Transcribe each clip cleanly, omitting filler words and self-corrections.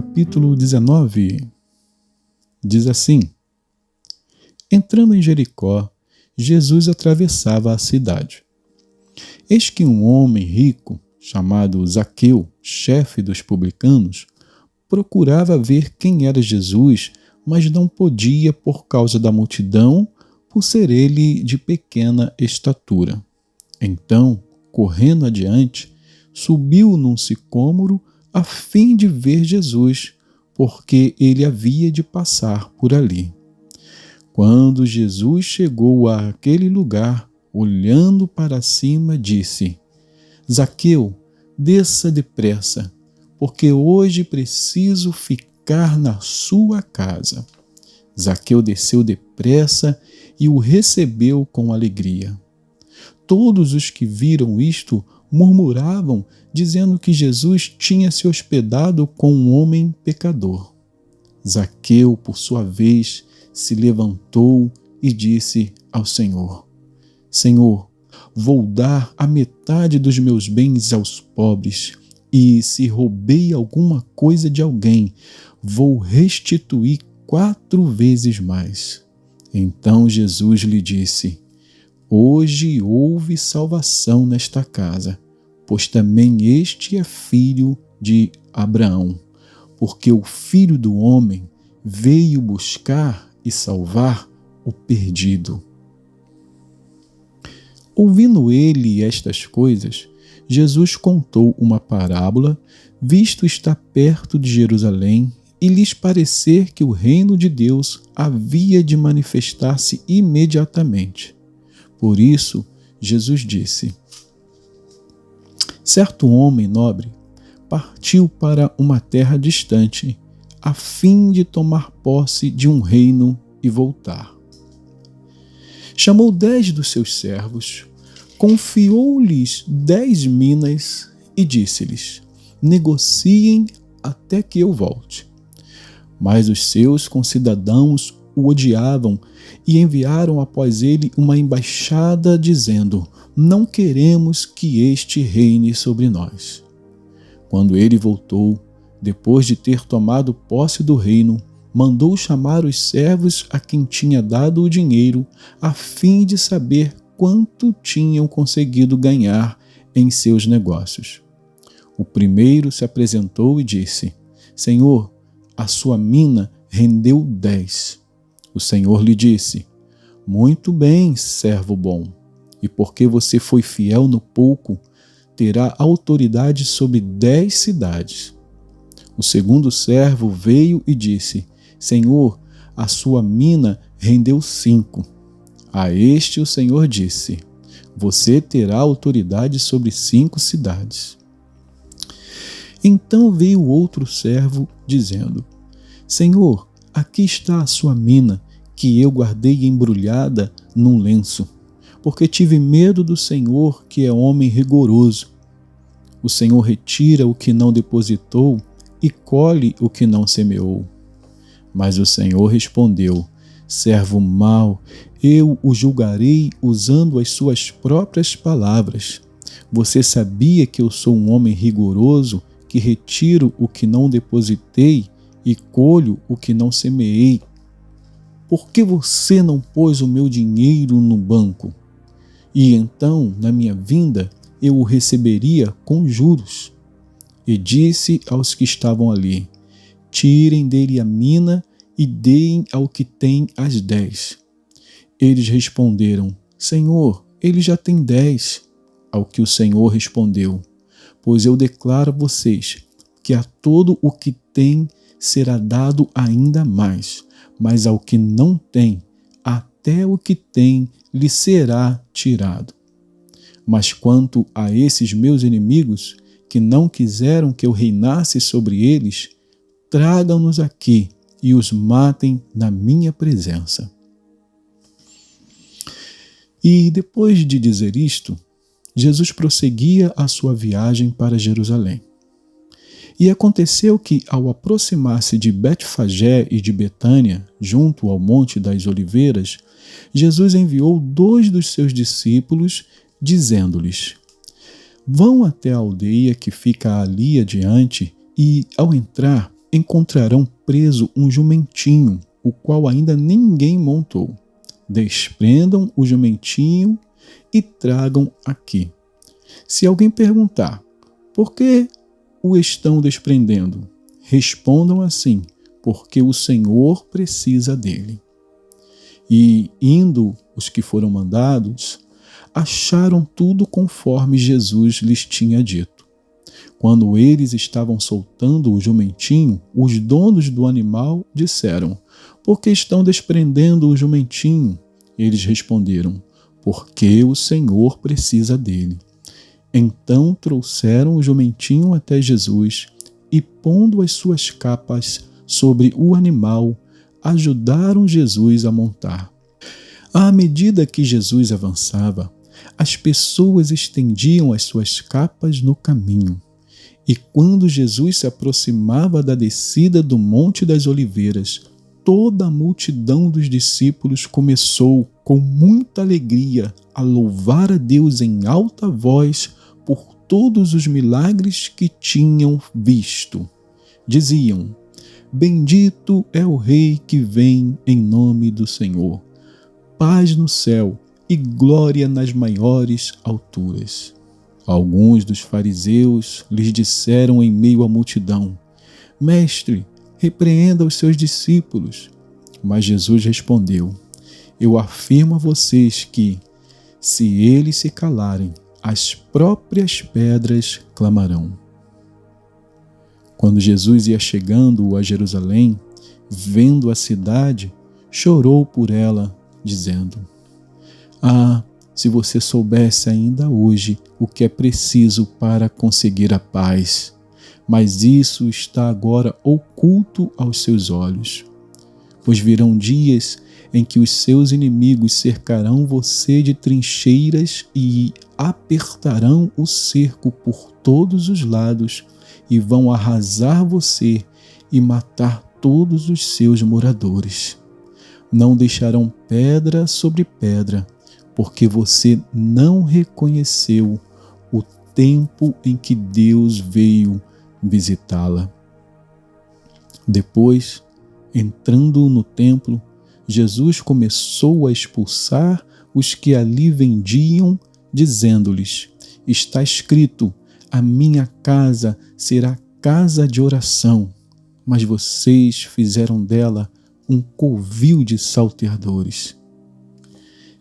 capítulo 19. Diz assim: Entrando em Jericó, Jesus atravessava a cidade. Eis que um homem rico, chamado Zaqueu, chefe dos publicanos, procurava ver quem era Jesus, mas não podia por causa da multidão, por ser ele de pequena estatura. Então, correndo adiante, subiu num sicômoro a fim de ver Jesus, porque ele havia de passar por ali. Quando Jesus chegou àquele lugar, olhando para cima, disse: Zaqueu, desça depressa, porque hoje preciso ficar na sua casa. Zaqueu desceu depressa e o recebeu com alegria. Todos os que viram isto murmuravam, dizendo que Jesus tinha se hospedado com um homem pecador. Zaqueu, por sua vez, se levantou e disse ao Senhor: Senhor, vou dar a metade dos meus bens aos pobres, e se roubei alguma coisa de alguém, vou restituir 4 vezes mais. Então Jesus lhe disse: Hoje houve salvação nesta casa, pois também este é filho de Abraão, porque o Filho do Homem veio buscar e salvar o perdido. Ouvindo ele estas coisas, Jesus contou uma parábola, visto estar perto de Jerusalém, e lhes parecer que o reino de Deus havia de manifestar-se imediatamente. Por isso, Jesus disse: Certo homem nobre partiu para uma terra distante, a fim de tomar posse de um reino e voltar. Chamou 10 dos seus servos, confiou-lhes 10 minas e disse-lhes: Negociem até que eu volte. Mas os seus concidadãos o odiavam e enviaram após ele uma embaixada dizendo: Não queremos que este reine sobre nós. Quando ele voltou, depois de ter tomado posse do reino, mandou chamar os servos a quem tinha dado o dinheiro, a fim de saber quanto tinham conseguido ganhar em seus negócios. O primeiro se apresentou e disse: Senhor, a sua mina rendeu 10. O Senhor lhe disse: Muito bem, servo bom, e porque você foi fiel no pouco, terá autoridade sobre 10 cidades. O segundo servo veio e disse: Senhor, a sua mina rendeu 5. A este o Senhor disse: Você terá autoridade sobre 5 cidades. Então veio outro servo, dizendo: Senhor, aqui está a sua mina, que eu guardei embrulhada num lenço, porque tive medo do Senhor, que é homem rigoroso. O Senhor retira o que não depositou e colhe o que não semeou. Mas o Senhor respondeu: Servo mau, eu o julgarei usando as suas próprias palavras. Você sabia que eu sou um homem rigoroso, que retiro o que não depositei e colho o que não semeei. Por que você não pôs o meu dinheiro no banco? E então, na minha vinda, eu o receberia com juros. E disse aos que estavam ali: Tirem dele a mina e deem ao que tem as 10. Eles responderam: Senhor, ele já tem 10. Ao que o Senhor respondeu: Pois eu declaro a vocês que a todo o que tem será dado ainda mais, mas ao que não tem, até o que tem lhe será tirado. Mas quanto a esses meus inimigos, que não quiseram que eu reinasse sobre eles, tragam-nos aqui e os matem na minha presença. E depois de dizer isto, Jesus prosseguia a sua viagem para Jerusalém. E aconteceu que, ao aproximar-se de Betfagé e de Betânia, junto ao Monte das Oliveiras, Jesus enviou 2 dos seus discípulos, dizendo-lhes: Vão até a aldeia que fica ali adiante e, ao entrar, encontrarão preso um jumentinho, o qual ainda ninguém montou. Desprendam o jumentinho e tragam aqui. Se alguém perguntar, por que o estão desprendendo? Respondam assim, porque o Senhor precisa dele. E, indo os que foram mandados, acharam tudo conforme Jesus lhes tinha dito. Quando eles estavam soltando o jumentinho, os donos do animal disseram, por que estão desprendendo o jumentinho? Eles responderam, porque o Senhor precisa dele. Então trouxeram o jumentinho até Jesus e, pondo as suas capas sobre o animal, ajudaram Jesus a montar. À medida que Jesus avançava, as pessoas estendiam as suas capas no caminho. E quando Jesus se aproximava da descida do Monte das Oliveiras, toda a multidão dos discípulos começou, com muita alegria, a louvar a Deus em alta voz por todos os milagres que tinham visto. Diziam, bendito é o Rei que vem em nome do Senhor. Paz no céu e glória nas maiores alturas. Alguns dos fariseus lhes disseram em meio à multidão, Mestre, repreenda os seus discípulos. Mas Jesus respondeu, eu afirmo a vocês que, se eles se calarem, as próprias pedras clamarão. Quando Jesus ia chegando a Jerusalém, vendo a cidade, chorou por ela, dizendo, se você soubesse ainda hoje o que é preciso para conseguir a paz, mas isso está agora oculto aos seus olhos. Pois virão dias em que os seus inimigos cercarão você de trincheiras e apertarão o cerco por todos os lados e vão arrasar você e matar todos os seus moradores. Não deixarão pedra sobre pedra, porque você não reconheceu o tempo em que Deus veio visitá-la. Depois, entrando no templo, Jesus começou a expulsar os que ali vendiam, dizendo-lhes, está escrito, a minha casa será casa de oração, mas vocês fizeram dela um covil de salteadores.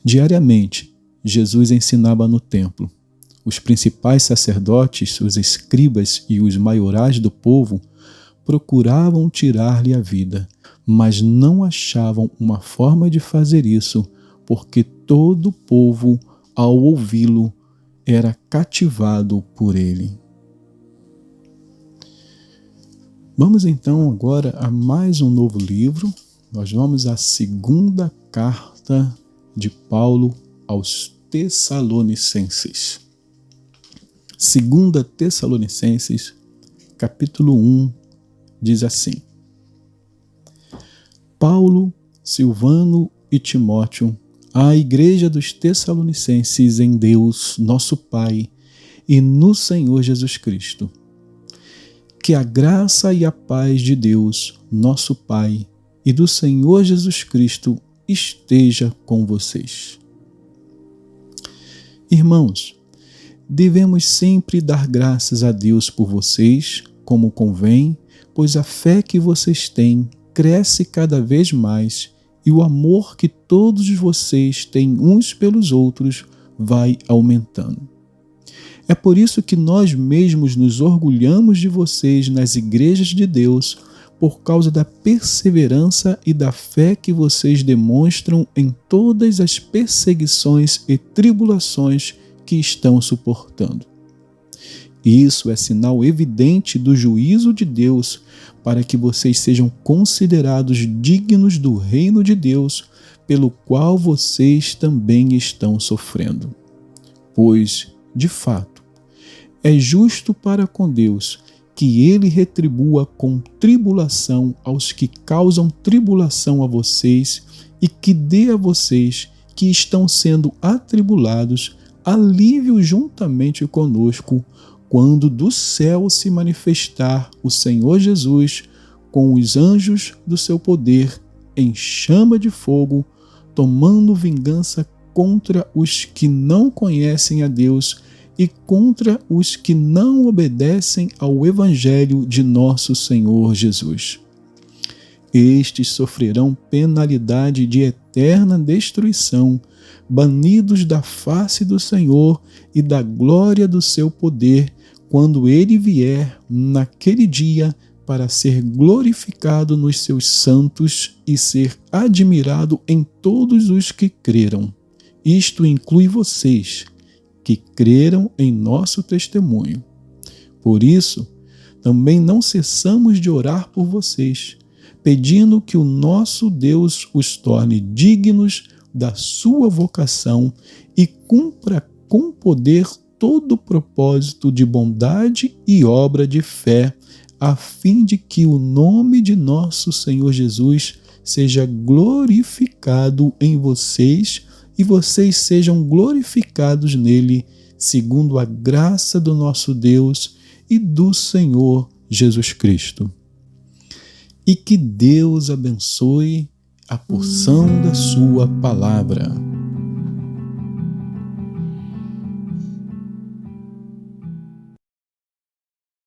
Diariamente, Jesus ensinava no templo. Os principais sacerdotes, os escribas e os maiorais do povo procuravam tirar-lhe a vida, mas não achavam uma forma de fazer isso, porque todo o povo, ao ouvi-lo, era cativado por ele. Vamos então agora a mais um novo livro. Nós vamos à segunda carta de Paulo aos Tessalonicenses. 2 Tessalonicenses, capítulo 1, diz assim: Paulo, Silvano e Timóteo, à igreja dos Tessalonicenses em Deus, nosso Pai, e no Senhor Jesus Cristo. Que a graça e a paz de Deus, nosso Pai, e do Senhor Jesus Cristo esteja com vocês. Irmãos, devemos sempre dar graças a Deus por vocês, como convém, pois a fé que vocês têm cresce cada vez mais e o amor que todos vocês têm uns pelos outros vai aumentando. É por isso que nós mesmos nos orgulhamos de vocês nas igrejas de Deus, por causa da perseverança e da fé que vocês demonstram em todas as perseguições e tribulações que estão suportando. Isso é sinal evidente do juízo de Deus, para que vocês sejam considerados dignos do reino de Deus, pelo qual vocês também estão sofrendo. Pois, de fato, é justo para com Deus que ele retribua com tribulação aos que causam tribulação a vocês e que dê a vocês que estão sendo atribulados alívio juntamente conosco, quando do céu se manifestar o Senhor Jesus com os anjos do seu poder em chama de fogo, tomando vingança contra os que não conhecem a Deus e contra os que não obedecem ao Evangelho de nosso Senhor Jesus. Estes sofrerão penalidade de eterna destruição, banidos da face do Senhor e da glória do seu poder, quando ele vier naquele dia para ser glorificado nos seus santos e ser admirado em todos os que creram. Isto inclui vocês, que creram em nosso testemunho. Por isso, também não cessamos de orar por vocês, pedindo que o nosso Deus os torne dignos da sua vocação e cumpra com poder todo o propósito de bondade e obra de fé, a fim de que o nome de nosso Senhor Jesus seja glorificado em vocês e vocês sejam glorificados nele, segundo a graça do nosso Deus e do Senhor Jesus Cristo. E que Deus abençoe a porção da sua palavra.